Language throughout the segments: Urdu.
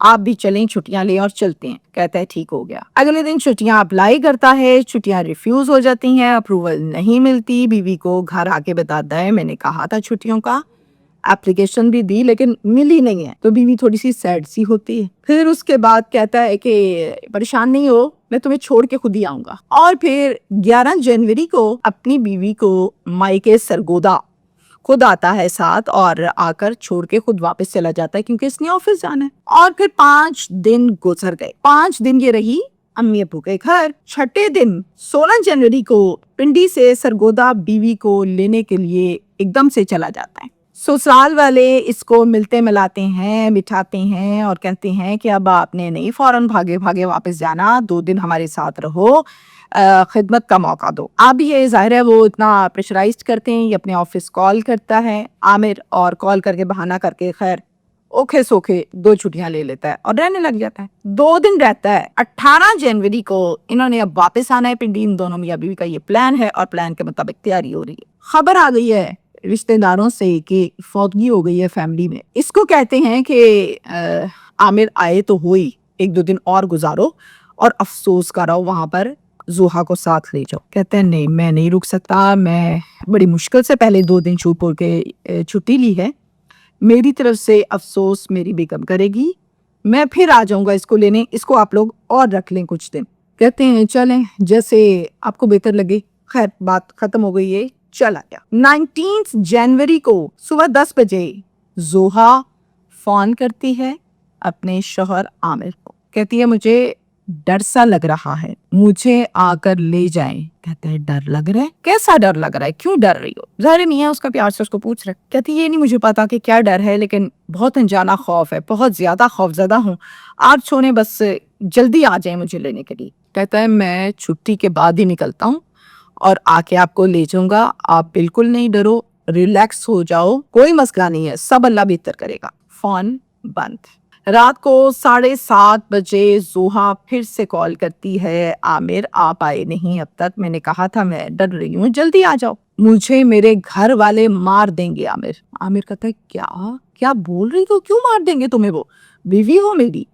آپ بھی چلیں چھٹیاں لیں اور چلتے ہیں. کہتا ہے ٹھیک ہو گیا. اگلے دن چھٹیاں اپلائی کرتا ہے, چھٹیاں ریفیوز ہو جاتی ہیں, اپروول نہیں ملتی. بیوی کو گھر آ کے بتاتا ہے میں نے کہا تھا چھٹیوں کا, اپلیکیشن بھی دی لیکن ملی نہیں ہے. تو بیوی تھوڑی سی سیڈ سی ہوتی ہے. پھر اس کے بعد کہتا ہے کہ پریشان نہیں ہو, میں تمہیں چھوڑ کے خود ہی آؤں گا. اور پھر 11 جنوری کو اپنی بیوی کو مائکے سرگودا خود آتا ہے ساتھ, اور آ کر چھوڑ کے خود واپس چلا جاتا ہے کیونکہ اس نے آفس جانا ہے. اور پھر 5 دن گزر گئے. 5 دن یہ رہی امی ابو کے گھر. چھٹے دن 16 جنوری کو پنڈی سے سرگودا بیوی کو لینے کے لیے ایک دم سے چلا جاتا ہے. سسرال والے اس کو ملتے ملاتے ہیں, بٹھاتے ہیں اور کہتے ہیں کہ اب آپ نے نہیں فوراً بھاگے بھاگے واپس جانا, 2 دن ہمارے ساتھ رہو, خدمت کا موقع دو. اب یہ ظاہر ہے وہ اتنا پریشرائزڈ کرتے ہیں. یہ اپنے آفس کال کرتا ہے عامر, اور کال کر کے بہانہ کر کے خیر اوکھے سوکھے 2 چھٹیاں لے لیتا ہے اور رہنے لگ جاتا ہے. 2 دن رہتا ہے. 18 جنوری کو انہوں نے اب واپس آنا ہے پنڈی. ان دونوں میاں بیوی کا یہ پلان ہے اور پلان کے مطابق تیاری ہو رہی ہے. خبر آ گئی ہے رشتہ داروں سے کہ فوتگی ہو گئی ہے فیملی میں. اس کو کہتے ہیں کہ عامر آئے تو ہوئی, 1-2 دن اور گزارو اور افسوس کراؤ وہاں پر, زوہا کو ساتھ لے جاؤ. کہتے ہیں نہیں میں نہیں رک سکتا, میں بڑی مشکل سے پہلے 2 دن چھوٹ پڑ کے چھٹی لی ہے, میری طرف سے افسوس میری بیگم کرے گی, میں پھر آ جاؤں گا اس کو لینے, اس کو آپ لوگ اور رکھ لیں کچھ دن. کہتے ہیں چلیں جیسے آپ کو بہتر لگے. خیر بات ختم ہو گئی ہے, چلا گیا. 19 جنوری کو صبح 10 بجے زوہا فون کرتی ہے اپنے شوہر عامر کو. کہتی ہے مجھے ڈر سا لگ رہا ہے, مجھے آ کر لے جائیں. کہتے ہیں ڈر لگ رہا ہے؟ کیسا ڈر لگ رہا ہے, کیوں ڈر رہی ہو؟ ظاہر نہیں ہے اس کا پیار سے اس کو پوچھ رہے. کہتی یہ نہیں مجھے پتا کہ کیا ڈر ہے, لیکن بہت انجانا خوف ہے, بہت زیادہ خوف زدہ ہوں, آپ چھوڑیں بس جلدی آ جائیں مجھے لینے کے لیے. کہتا ہے میں چھٹی کے بعد ہی نکلتا ہوں اور آ کے آپ کو لے جاؤں گا, آپ بالکل نہیں ڈرو, ریلیکس ہو جاؤ, کوئی مسئلہ نہیں ہے, سب اللہ بہتر کرے گا. فون بند. رات کو 7:30 بجے زوہا پھر سے کال کرتی ہے عامر آپ آئے نہیں اب تک, میں نے کہا تھا میں ڈر رہی ہوں, جلدی آ جاؤ, مجھے میرے گھر والے مار دیں گے. عامر کہتا ہے کیا بول رہی ہو, کیوں مار دیں گے تمہیں, وہ بیوی ہو میری.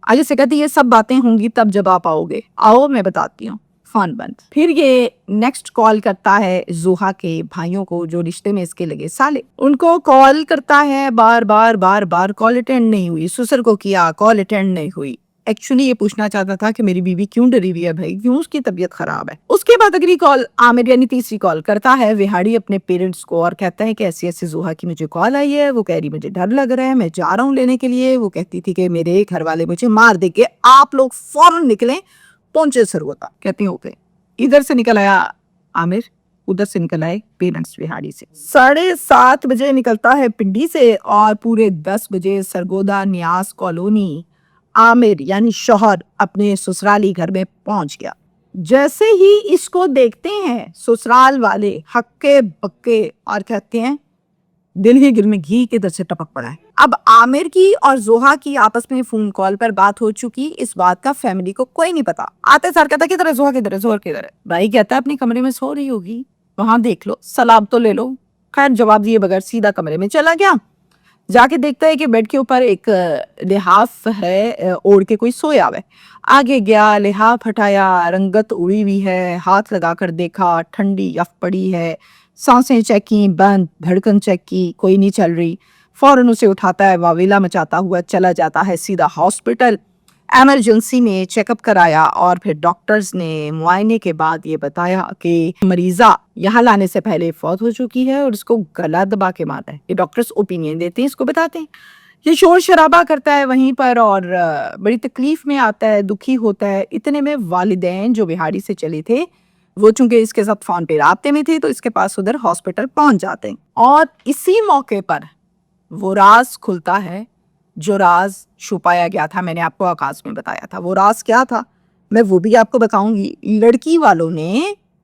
آگے سے کہتی یہ سب باتیں ہوں گی تب جب آپ آؤ گے, آؤ میں بتاتی ہوں. فون بند. پھر یہ نیکسٹ کال کرتا ہے زوہا کے بھائیوں کو جو رشتے میں اس کے لگے سالے. ان کو کال کرتا ہے, بار بار کال اٹینڈ نہیں ہوئی. سسر کو کیا, کال اٹینڈ نہیں ہوئی. ایکچولی یہ پوچھنا چاہتا تھا کہ میری بیوی کیوں ڈری ہوئی ہے بھائی, کیوں اس کی طبیعت خراب ہے. اس کے بعد اگلی کال عامر یعنی تیسری کال کرتا ہے وہاڑی اپنے پیرنٹس کو اور کہتا ہے کہ ایسی ایسی زوہا کی مجھے کال آئی ہے, وہ کہہ رہی مجھے ڈر لگ رہا ہے, میں جا رہا ہوں لینے کے لیے. وہ کہتی تھی کہ میرے گھر والے مجھے مار دیں گے, آپ لوگ فوراً نکلیں, پہنچے سرگودا. کہتی ہیں اوکے. ادھر سے نکل آیا عامر, ادھر سے نکل آئے پیرنٹس وہاڑی سے. 7:30 بجے نکلتا ہے پنڈی سے اور پورے 10 بجے سرگودا نیاز کالونی عامر یعنی شوہر اپنے سسرالی گھر میں پہنچ گیا. جیسے ہی اس کو دیکھتے ہیں سسرال والے ہکے بکے اور کہتے ہیں دل ہی دل میں گھی کے در سے ٹپک پڑا ہے. اب عامر کی اور زوہا کی آپس میں فون کال پر بات ہو چکی, اس بات کا فیملی کو کوئی نہیں پتا. آتے سر کہتا کدھر ہے زوہا, کدھر ہے زوہر, کدھر ہے بھائی. کہتا ہے اپنے کمرے میں سو رہی ہوگی, وہاں دیکھ لو, سلام تو لے لو. خیر جواب دیے بغیر سیدھا کمرے میں چلا گیا. جا کے دیکھتا ہے کہ بیڈ کے اوپر ایک لحاف ہے اوڑھ کے کوئی سویا ہوا ہے. آگے گیا, لحاف ہٹایا, رنگت اڑی ہوئی ہے, ہاتھ لگا کر دیکھا, ٹھنڈی یخ پڑی ہے. سانسیں چیک کی, بند, دھڑکن چیک کی, کوئی نہیں چل رہی. فوراً اسے اٹھاتا ہے, واویلا مچاتا ہوا چلا جاتا ہے سیدھا ہاسپٹل. ایمرجنسی میں چیک اپ کرایا اور پھر ڈاکٹرز نے معائنے کے بعد یہ بتایا کہ مریضہ یہاں لانے سے پہلے فوت ہو چکی ہے اور اس کو گلا دبا کے مارا ہے. یہ ڈاکٹرز اوپینین دیتے ہیں, اس کو بتاتے ہیں. یہ شور شرابہ کرتا ہے وہیں پر اور بڑی تکلیف میں آتا ہے, دکھی ہوتا ہے. اتنے میں والدین جو بہاڑی سے چلے تھے وہ چونکہ اس کے ساتھ فون پہ رابطے میں تھے تو اس کے پاس ادھر ہاسپٹل پہنچ جاتے ہیں. اور اسی موقع پر وہ راز کھلتا ہے جو راز چھپایا گیا تھا. میں نے آپ کو آغاز میں بتایا تھا وہ راز کیا تھا, میں وہ بھی آپ کو بتاؤں گی. لڑکی والوں نے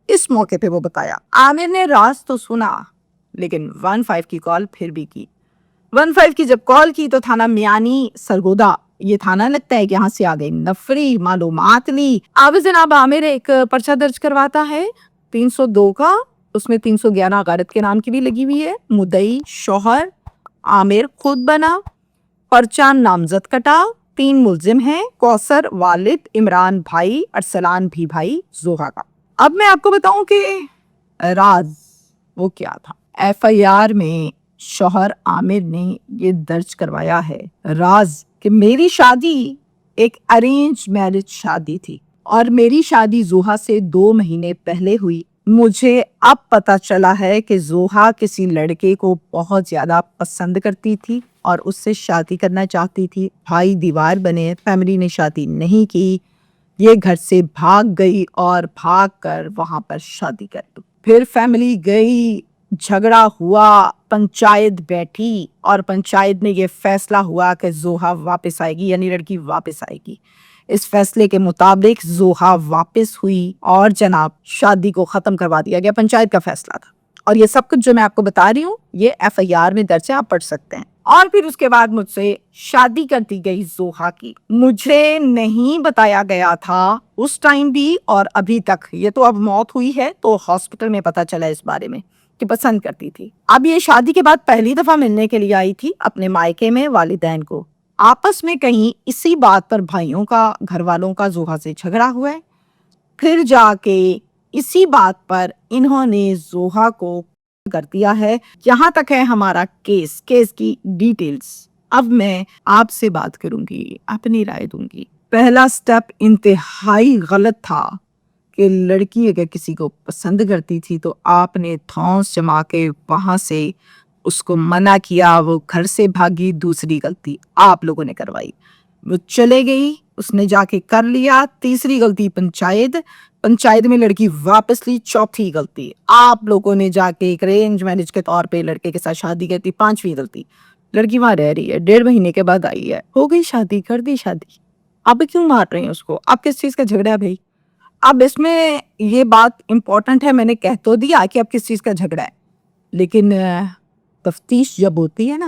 اس موقع پہ وہ بتایا. عامر نے راز تو سنا لیکن 15 کی کال پھر بھی کی. 15 کی جب کال کی تو تھانہ میانی سرگودا, یہ تھانہ لگتا ہے کہ یہاں سے آگے نفری معلومات لی. اب جناب عامر ایک پرچہ درج کرواتا ہے 302 کا, اس میں 311 غارت کے نام کی بھی لگی ہوئی ہے. مدعی شوہر عامر خود بنا, پرچہ نامزد کٹا, 3 ملزم ہیں، کوثر والد، عمران بھائی، ارسلان بھی بھائی زوہا کا۔ اب میں آپ کو بتاؤں کہ راز وہ کیا تھا۔ ایف آئی آر میں شوہر عامر نے یہ درج کروایا ہے راز کہ میری شادی ایک ارینج میرج شادی تھی اور میری شادی زوہا سے 2 مہینے پہلے ہوئی۔ مجھے اب پتا چلا ہے کہ زوہا کسی لڑکے کو بہت زیادہ پسند کرتی تھی اور اس سے شادی کرنا چاہتی تھی۔ بھائی دیوار بنے، فیملی نے شادی نہیں کی، یہ گھر سے بھاگ گئی اور بھاگ کر وہاں پر شادی کر دی۔ پھر فیملی گئی، جھگڑا ہوا، پنچایت بیٹھی اور پنچایت میں یہ فیصلہ ہوا کہ زوہا واپس آئے گی، یعنی لڑکی واپس آئے گی۔ اس فیصلے کے مطابق زوہا واپس ہوئی اور جناب شادی کو ختم کروا دیا گیا۔ پنچایت کا فیصلہ تھا اور یہ سب کچھ جو میں آپ کو بتا رہی ہوں یہ ایف آئی آر میں درج ہے، آپ پڑھ سکتے ہیں۔ اور پھر اس کے بعد مجھ سے شادی کر دی گئی زوہا کی۔ مجھے نہیں بتایا گیا تھا اس ٹائم بھی اور ابھی تک، یہ تو اب موت ہوئی ہے تو ہاسپٹل میں پتا چلا اس بارے میں کہ پسند کرتی تھی۔ اب یہ شادی کے بعد پہلی دفعہ ملنے کے لیے آئی تھی اپنے مائکے میں والدین کو۔ آپس میں کہیں اسی بات پر بھائیوں کا، گھر والوں کا زوہا سے جھگڑا ہوا ہے، پھر جا کے اسی بات پر انہوں نے زوہا کو کر دیا ہے۔ یہاں تک ہے ہمارا کیس کی ڈیٹیلز۔ اب میں آپ سے بات کروں گی، اپنی رائے دوں گی۔ پہلا سٹیپ انتہائی غلط تھا کہ لڑکی اگر کسی کو پسند کرتی تھی تو آپ نے دھونس جما کے وہاں سے اس کو منع کیا، وہ گھر سے بھاگی۔ دوسری غلطی آپ لوگوں نے کروائی، وہ چلے گئی، اس نے جا کے کر لیا۔ تیسری غلطی پنچایت میں لڑکی واپس لی۔ چوتھی غلطی آپ لوگوں نے جا کے ایک ارینج میرج کے طور پہ لڑکے کے ساتھ شادی کرتی۔ پانچویں غلطی لڑکی وہاں رہ رہی ہے، 1.5 مہینے کے بعد آئی ہے، ہو گئی شادی، کر دی شادی۔ اب کیوں مار رہے ہیں اس کو؟ اب کس چیز کا جھگڑا ہے بھائی؟ اب اس میں یہ بات امپورٹنٹ ہے، میں نے کہہ تو دیا کہ اب کس چیز کا جھگڑا ہے، لیکن تفتیش جب ہوتی ہے نا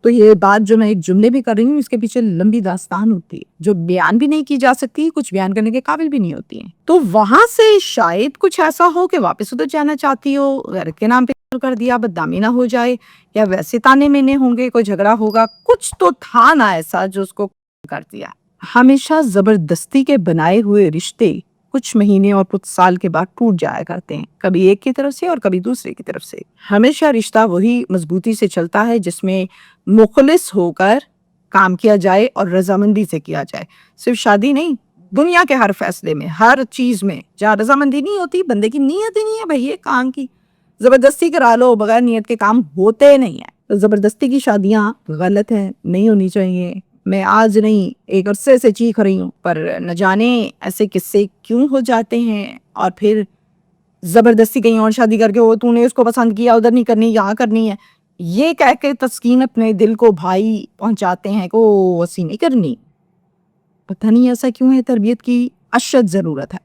تو یہ بات جو میں ایک جملے بھی کر رہی ہوں اس کے پیچھے لمبی داستان ہوتی ہے جو بیان بھی نہیں کی جا سکتی، کچھ بیان کرنے کے قابل بھی نہیں ہوتی ہیں۔ تو وہاں سے شاید کچھ ایسا ہو کہ واپس ادھر جانا چاہتی ہو، گھر کے نام پہ کر دیا، بدنامی نہ ہو جائے، یا ویسے تانے مینے ہوں گے، کوئی جھگڑا ہوگا، کچھ تو تھا نا ایسا جو اس کو کر دیا۔ ہمیشہ زبردستی کے بنائے ہوئے رشتے کچھ مہینے اور کچھ سال کے بعد ٹوٹ جایا کرتے ہیں، کبھی ایک کی طرف سے اور کبھی دوسرے کی طرف سے۔ ہمیشہ رشتہ وہی مضبوطی سے چلتا ہے جس میں مخلص ہو کر کام کیا جائے اور رضامندی سے کیا جائے۔ صرف شادی نہیں، دنیا کے ہر فیصلے میں، ہر چیز میں جہاں رضامندی نہیں ہوتی، بندے کی نیت ہی نہیں ہے بھائی، یہ کام کی زبردستی کرا لو، بغیر نیت کے کام ہوتے نہیں ہیں۔ تو زبردستی کی شادیاں غلط ہیں، نہیں ہونی چاہیے۔ میں آج نہیں، ایک عرصے سے چیخ رہی ہوں، پر نہ جانے ایسے قصے کیوں ہو جاتے ہیں، اور پھر زبردستی کہیں اور شادی کر کے وہ تو نے اس کو پسند کیا، ادھر نہیں کرنی، یہاں کرنی ہے، یہ کہہ کے تسکین اپنے دل کو بھائی پہنچاتے ہیں کہ وہ ایسی نہیں کرنی۔ پتہ نہیں ایسا کیوں ہے، تربیت کی اشد ضرورت ہے۔